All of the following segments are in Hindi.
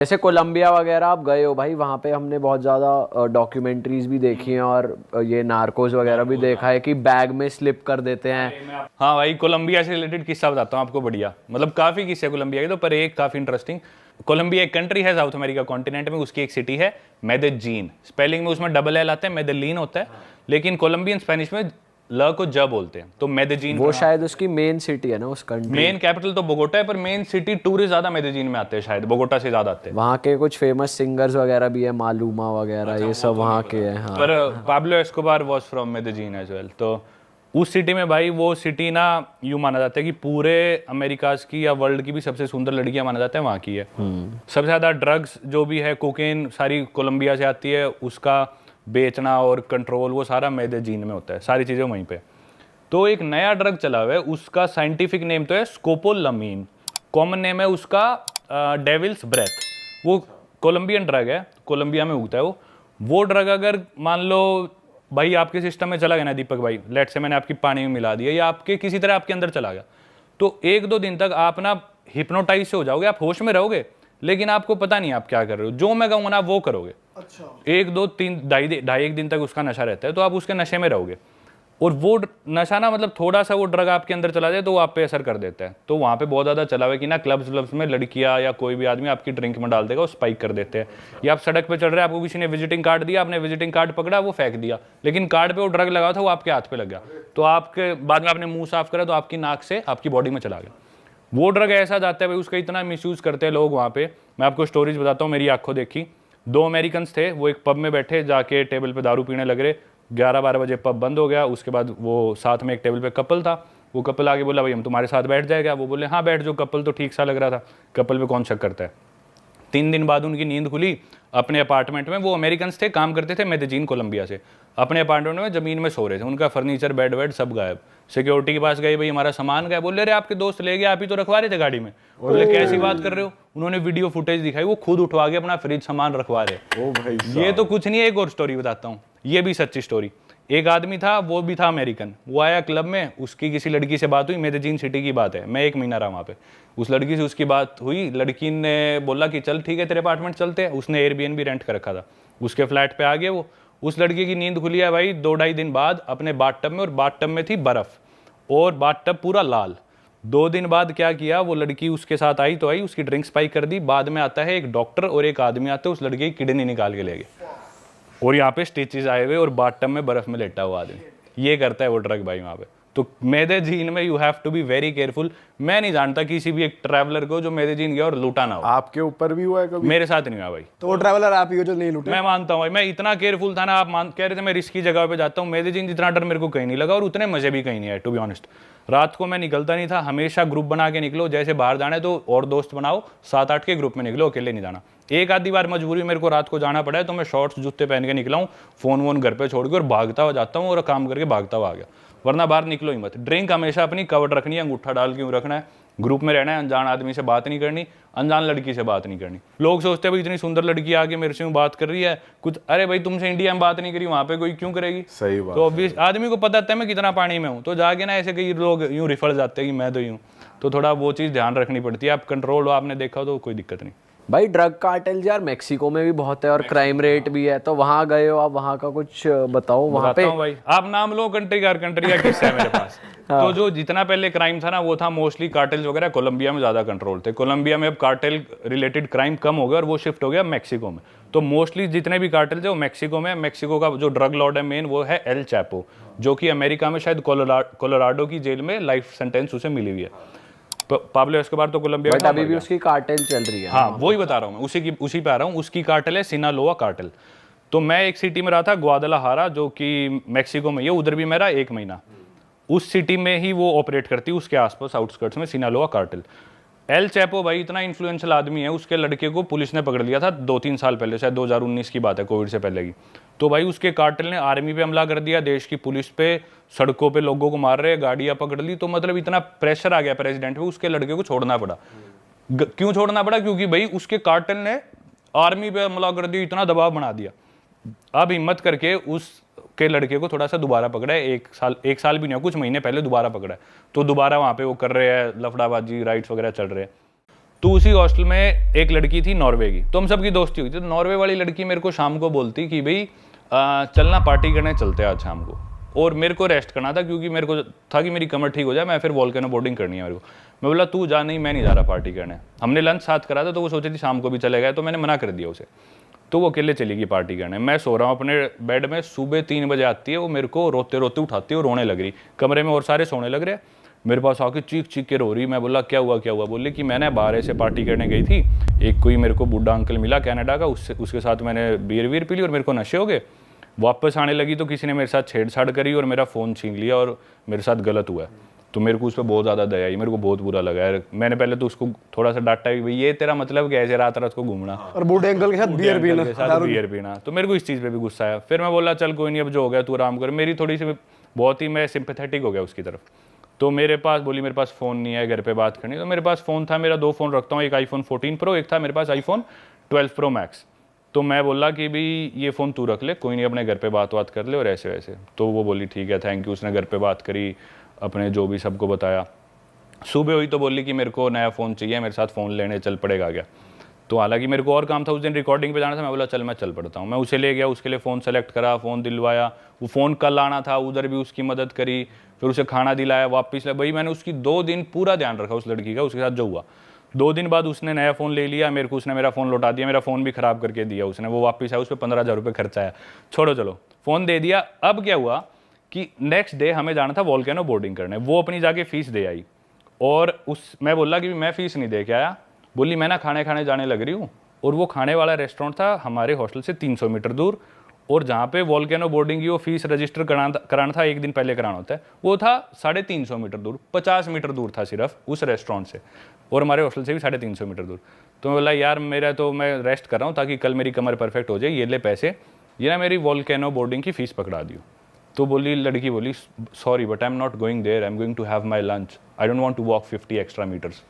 जैसे कोलंबिया वगैरह आप गए हो भाई, वहाँ पे हमने बहुत ज़्यादा डॉक्यूमेंट्रीज भी देखी हैं और ये नार्कोस वगैरह भी देखा है कि बैग में स्लिप कर देते हैं। हाँ भाई, कोलंबिया से रिलेटेड किस्सा बताता हूँ आपको, बढ़िया मतलब काफ़ी किस्से कोलंबिया के, तो पर एक काफ़ी इंटरेस्टिंग। कोलंबिया एक कंट्री है साउथ अमेरिका कॉन्टिनेंट में, उसकी एक सिटी है मेदेजीन। स्पेलिंग में उसमें डबल एल आता है, मेदेलीन होता है, लेकिन कोलंबियन स्पेनिश में ल को ज बोलते हैं, तो मेदेजीन वो शायद उसकी मेन सिटी है ना उस कंट्री। मेन कैपिटल तो बोगोटा है, पर मेन सिटी टूरिस्ट ज्यादा मेदेजीन में आते हैं, शायद बोगोटा से ज्यादा आते हैं। वहाँ के कुछ फेमस सिंगर्स वगैरह भी है, मालूमा वगैरह, ये सब वहाँ के हैं। हाँ, पर Pablo Escobar was from Medellin as well. तो उस सिटी में भाई, वो सिटी ना यूं माना जाता है कि पूरे अमेरिकाज की या वर्ल्ड की भी सबसे सुंदर लड़कियां माना जाता है वहाँ की है। सबसे ज्यादा ड्रग्स जो भी है, कोकेन सारी कोलंबिया से आती है, उसका बेचना और कंट्रोल वो सारा मेदेजीन में होता है, सारी चीजें वहीं पे। तो एक नया ड्रग चला हुआ है, उसका साइंटिफिक नेम तो है स्कोपोलामीन, कॉमन नेम है उसका डेविल्स ब्रेथ। वो कोलंबियन ड्रग है, कोलंबिया में उगता है वो ड्रग अगर मान लो भाई आपके सिस्टम में चला गया ना दीपक भाई, लेट से मैंने आपकी पानी में मिला दिया या आपके किसी तरह आपके अंदर चला गया, तो 1-2 दिन तक आप ना हिप्नोटाइज से हो जाओगे, आप होश में रहोगे, लेकिन आपको पता नहीं आप क्या कर रहे हो, जो मैं कहूँगा ना आप वो करोगे। अच्छा। 1-2-3 ढाई 1 दिन तक उसका नशा रहता है, तो आप उसके नशे में रहोगे। और वो नशा ना, मतलब थोड़ा सा वो ड्रग आपके अंदर चला जाए तो वो आप पे असर कर देता है। तो वहाँ पे बहुत ज़्यादा चला हुआ है कि ना क्लब्स में लड़कियाँ या कोई भी आदमी आपकी ड्रिंक में डाल देगा, वो स्पाइक कर देते हैं। या आप सड़क पे चल रहे हैं, आपको किसी ने विजिटिंग कार्ड दिया, आपने विजिटिंग कार्ड पकड़ा, वो फेंक दिया, लेकिन कार्ड पे वो ड्रग लगा था, वो आपके हाथ पे लग गया, तो आपके बाद में आपने मुंह साफ करा तो आपकी नाक से आपकी बॉडी में चला गया। वो ड्रग ऐसा जाता है भाई, उसका इतना मिसयूज़ करते हैं लोग वहाँ पे। मैं आपको स्टोरीज बताता हूँ, मेरी आंखों देखी। 2 अमेरिकन थे, वो एक पब में बैठे, जाके टेबल पे दारू पीने लग रहे। 11-12 बजे पब बंद हो गया। उसके बाद वो साथ में एक टेबल पे कपल था, वो कपल आगे बोला भाई हम तुम्हारे साथ बैठ जाएगा, वो बोले हाँ बैठ जाओ। कपल तो ठीक सा लग रहा था, कपल पे कौन शक करता है। 3 दिन बाद उनकी नींद खुली अपने अपार्टमेंट में। वो अमेरिकन थे, काम करते थे मेदेजीन कोलंबिया से। अपने अपार्टमेंट में ज़मीन में सो रहे थे, उनका फर्नीचर बेड वेड सब गायब। सिक्योरिटी के पास गए, भाई हमारा सामान गया। बोले अरे आपके दोस्त ले गए, आप ही तो रखवा रहे थे गाड़ी में। बोले कैसी बात कर रहे हो। उन्होंने वीडियो फुटेज दिखाई, वो खुद उठवा के अपना फ्रिज सामान रखवा रहे। ओ भाई, ये तो कुछ नहीं है, एक और स्टोरी बताता हूँ, ये भी सच्ची स्टोरी। एक आदमी था, वो भी था अमेरिकन, वो आया क्लब में, उसकी किसी लड़की से बात हुई, मेदेजीन सिटी की बात है, मैं 1 महीना रहा वहाँ पे। उस लड़की से उसकी बात हुई, लड़की ने बोला कि चल ठीक है तेरे अपार्टमेंट चलते हैं। उसने एयरबीएनबी रेंट कर रखा था, उसके फ्लैट पे आ गए वो। उस लड़की की नींद खुली है भाई 2-2.5 दिन बाद अपने बाथटब में, और बाथटब में थी बर्फ और बाथटब पूरा लाल। 2 दिन बाद क्या किया, वो लड़की उसके साथ आई तो आई, उसकी ड्रिंक स्पाइक कर दी। बाद में आता है एक डॉक्टर और एक आदमी आते हैं, उस लड़की की किडनी निकाल के ले गए, और यहाँ पे स्टिचेस आए हुए और बाथटब में बर्फ में लेटा हुआ आदमी। ये करता है वो ड्रग भाई वहाँ पे। तो मेदेजीन में you have to be very careful. मैं नहीं जानता किसी भी एक ट्रैवलर को जो मेदेजीन गया और लूटा ना हो। आपके ऊपर भी हुआ है कभी? मेरे साथ नहीं हुआ भाई। तो वो ट्रैवलर आप ही हो जो नहीं लूटे? मैं मानता हूँ भाई, मैं इतना केयरफुल था ना, आप कह रहे थे मैं रिस्की जगह पे जाता हूँ, मेदेजीन जितना डर मेरे को कहीं नहीं लगा और उतने मजे भी कहीं नहीं आए टू बी ऑनेस्ट। रात को मैं निकलता नहीं था, हमेशा ग्रुप बना के निकलो, जैसे बाहर जाना है तो और दोस्त बनाओ, 7-8 के ग्रुप में निकलो, अकेले नहीं जाना। एक आधी बार मजबूरी मेरे को रात को जाना पड़ा है तो मैं शॉर्ट्स जूते पहन के निकला हूँ, फोन वोन घर पे छोड़ के और भागता हुआ जाता हूँ और काम करके भागता हुआ आ गया, वरना बाहर निकलो ही मत। ड्रिंक हमेशा अपनी कवर्ड रखनी है, अंगूठा डाल के रखना है, ग्रुप में रहना है, अनजान आदमी से बात नहीं करनी, अनजान लड़की से बात नहीं करनी। लोग सोचते हैं भाई इतनी सुंदर लड़की आके मेरे से बात कर रही है कुछ, अरे भाई तुमसे इंडिया में बात नहीं करी, वहाँ पे कोई क्यों करेगी। सही बात। तो ऑब्वियस आदमी को पता था मैं कितना पानी में हूँ, तो जाके ना ऐसे कई लोग यूँ रिफल जाते हैं कि मैं तो यूँ, तो थोड़ा वो चीज़ ध्यान रखनी पड़ती है। आप कंट्रोल हो, आपने देखा तो कोई दिक्कत नहीं। भाई ड्रग कार्टेल यार मेक्सिको में भी बहुत है और क्राइम रेट भी है, तो वहाँ गए हो आप, वहाँ का कुछ बताओ। वहाँ पे भाई आप नाम लो कंट्री का किस्सा है मेरे पास। तो जो जितना पहले क्राइम था ना, वो था मोस्टली कार्टेल्स वगैरह कोलंबिया में ज़्यादा कंट्रोल थे। कोलंबिया में अब कार्टेल रिलेटेड क्राइम कम हो गया और वो शिफ्ट हो गया मैक्सिको में। तो मोस्टली जितने भी कार्टेल्स है वो मैक्सिको में। मैक्सिको का जो ड्रग लॉर्ड है मेन, वो है एल चैपो, जो कि अमेरिका में शायद कोलोराडो की जेल में लाइफ सेंटेंस उसे मिली हुई है। पाब्लो एस्कोबार तो कोलंबिया बट अभी भी उसकी कार्टेल चल रही है। हाँ वही बता रहा हूँ मैं, उसी पे आ रहा हूँ। उसकी कार्टेल है सिनालोआ कार्टेल। तो मैं एक सिटी में रहा था, ग्वादलाहारा, जो कि मैक्सिको में है, उधर भी मेरा 1 महीना। उस सिटी में ही वो ऑपरेट करती है, उसके आसपास आउटस्कर्ट्स में सिनालोआ कार्टेल। एल चैपो भाई इतना इन्फ्लुएंशियल आदमी है, उसके लड़के को पुलिस ने पकड़ लिया था 2-3 साल पहले, शायद 2019 की बात है, कोविड से पहले की। तो भाई उसके कार्टेल ने आर्मी पे हमला कर दिया, देश की पुलिस पे, सड़कों पे लोगों को मार रहे, गाड़ियां पकड़ ली। तो मतलब इतना प्रेशर आ गया प्रेसिडेंट पे, उसके लड़के को छोड़ना पड़ा। क्यों छोड़ना पड़ा? क्योंकि भाई उसके कार्टेल ने आर्मी पे हमला कर दिया, इतना दबाव बना दिया। अब हिम्मत करके उसके लड़के को थोड़ा सा दोबारा पकड़ा है, 1 साल भी नहीं, कुछ महीने पहले दोबारा पकड़ा है। तो दोबारा वहाँ पे वो कर रहे हैं लफड़ाबाजी, राइट्स वगैरह चल रहे हैं। तो उसी हॉस्टल में एक लड़की थी नॉर्वे की, तो हम सबकी दोस्ती हुई थी। तो नॉर्वे वाली लड़की मेरे को शाम को बोलती कि भाई चलना पार्टी करने चलते हैं आज शाम को। और मेरे को रेस्ट करना था क्योंकि मेरे को था कि मेरी कमर ठीक हो जाए, मैं फिर वॉल्केनो बोर्डिंग करनी है मेरे को। मैं बोला तू जा, नहीं मैं नहीं जा रहा पार्टी करने। हमने लंच साथ करा था तो वो सोची थी शाम को भी चले गए, तो मैंने मना कर दिया उसे। तो वो अकेले चली गई पार्टी करने। मैं सो रहा हूँ अपने बेड में, सुबह 3 बजे आती है वो, मेरे को रोते रोते उठाती है और रोने लग रही। कमरे में और सारे सोने लग रहे हैं, मेरे पास आके चीख चीख के रो रही। मैं बोला क्या हुआ क्या हुआ? बोले कि मैंने बाहर ऐसे पार्टी करने गई थी, एक कोई मेरे को बूढ़ा अंकल मिला कनाडा का, उसके साथ मैंने बियर वीर पी ली और मेरे को नशे हो गए। वापस आने लगी तो किसी ने मेरे साथ छेड़छाड़ करी और मेरा फ़ोन छीन लिया और मेरे साथ गलत हुआ है। तो मेरे को उस पर बहुत ज़्यादा दया आई, मेरे को बहुत बुरा लगा यार। मैंने पहले तो उसको थोड़ा सा डांटा कि भाई ये तेरा मतलब क्या है ऐसे रात रात को घूमना और बूढ़े अंकल के साथ बियर पीना। तो मेरे को इस चीज़ पे भी गुस्सा आया। फिर मैं बोला चल कोई नहीं, अब जो हो गया तू आराम कर। मेरी थोड़ी सी बहुत ही मैं सिंपैथेटिक हो गया उसकी तरफ। तो मेरे पास बोली मेरे पास फ़ोन नहीं है घर पे बात करनी। तो मेरे पास फ़ोन था, मेरा 2 फ़ोन रखता हूँ, एक iPhone 14 Pro, एक था मेरे पास iPhone 12 Pro Max। तो मैं बोला कि भाई ये फ़ोन तू रख ले, कोई नहीं अपने घर पे बात कर ले और ऐसे वैसे। तो वो बोली ठीक है थैंक यू। उसने घर पे बात करी, अपने जो भी सबको बताया। सुबह हुई तो बोली कि मेरे को नया फ़ोन चाहिए, मेरे साथ फ़ोन लेने चल पड़ेगा क्या? तो हालांकि मेरे को और काम था, उस दिन रिकॉर्डिंग पे जाना था। मैं बोला चल मैं चल पड़ता हूँ। मैं उसे ले गया, उसके लिए फ़ोन सेलेक्ट करा, फ़ोन दिलवाया। वो फ़ोन कल आना था, उधर भी उसकी मदद करी, फिर उसे खाना दिलाया, वापस लाया। भाई मैंने उसकी 2 दिन पूरा ध्यान रखा उस लड़की का, उसके साथ जो हुआ। 2 दिन बाद उसने नया फ़ोन ले लिया मेरे को, उसने मेरा फ़ोन लौटा दिया, मेरा फ़ोन भी ख़राब करके दिया उसने। वो वापस आया, उस पर 15,000 रुपये खर्चा आया। छोड़ो चलो, फ़ोन दे दिया। अब क्या हुआ कि नेक्स्ट डे हमें जाना था वॉल्केनो बोर्डिंग करने। वो अपनी जाके फ़ीस दे आई और मैं बोला कि मैं फ़ीस नहीं दे के आया। बोली मैं ना खाने जाने लग रही हूँ। और वो खाने वाला रेस्टोरेंट था हमारे हॉस्टल से 300 मीटर दूर, और जहाँ पे वॉल्केनो बोर्डिंग की वो फीस रजिस्टर कराना था, एक दिन पहले कराना होता है, वो था 350 मीटर दूर, 50 मीटर दूर था सिर्फ उस रेस्टोरेंट से, और हमारे हॉस्टल से भी 350 मीटर दूर। तो मैं बोला यार मेरा तो मैं रेस्ट कर रहा हूँ ताकि कल मेरी कमर परफेक्ट हो जाए, ये ले पैसे, ये ना मेरी वॉल्केनो बोर्डिंग की फ़ीस पकड़ा दियो। तो बोली लड़की बोली sorry but I am not going there, I am going to have my lunch, I don't want to walk 50 extra metres.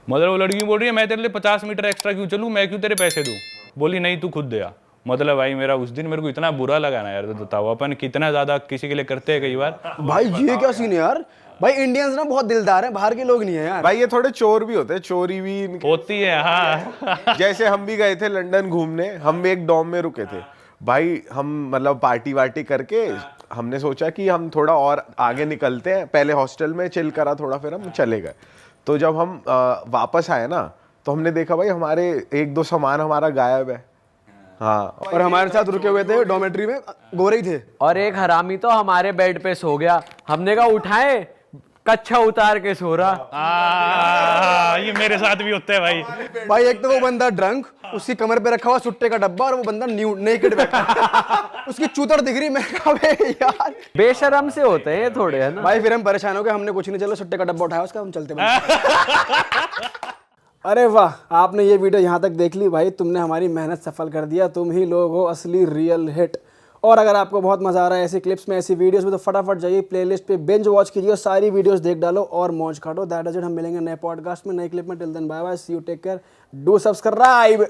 मतलब वो लड़की बोल रही है मैं तेरे लिए 50 मीटर एक्स्ट्रा क्यों चलूँ, मैं क्यों तेरे पैसे दूँ? बोली नहीं तू खुद दे। मतलब भाई मेरा उस दिन मेरे को इतना बुरा लगा ना यार। तो बताओ अपन कितना ज़्यादा किसी के लिए करते हैं कई बार। भाई ये क्या सीन है यार? भाई इंडियंस ना बहुत दिलदार हैं, बाहर के लोग नहीं है यार। भाई ये थोड़े चोर भी होते हैं, चोरी भी होती है हाँ। जैसे हम भी गए थे लंदन घूमने, हम भी एक डॉम में रुके थे भाई। हम मतलब पार्टी वार्टी करके हमने सोचा कि हम थोड़ा और आगे निकलते हैं, पहले हॉस्टल में चिल करा थोड़ा, फिर हम चले गए। तो जब हम वापस आए ना तो हमने देखा भाई हमारे 1-2 सामान हमारा गायब है। हाँ, और हमारे साथ रुके हुए थे डॉर्मेट्री में गोरे ही थे, और एक हरामी तो हमारे बेड पे सो गया। हमने कहा उठाए, कच्छा उतार के सो रहा। ये मेरे साथ भी होता है भाई। भाई एक तो वो बंदा ड्रंक, उसकी कमर पे रखा हुआ सुट्टे का डब्बा, और वो बंदा नेकेड बैठा उसकी चूतर दिख रही। मैं कहा यार बेशरम से होते हैं ये थोड़े, है ना भाई। फिर हम परेशान हो गए, हमने कुछ नहीं, चलो सुट्टे का डब्बा उठाया उसका, हम चलते अरे वाह, आपने ये वीडियो यहाँ तक देख ली भाई, तुमने हमारी मेहनत सफल कर दिया। तुम ही लोग हो असली रियल हिट। और अगर आपको बहुत मजा आ रहा है ऐसी क्लिप्स में, ऐसी वीडियोस में, तो फटाफट जाइए प्लेलिस्ट पे बिंज वॉच कीजिए और सारी वीडियोस देख डालो और मौज काटो। That is it. हम मिलेंगे नए पॉडकास्ट में, नए क्लिप में। Till then bye bye, see you, take care, do subscribe.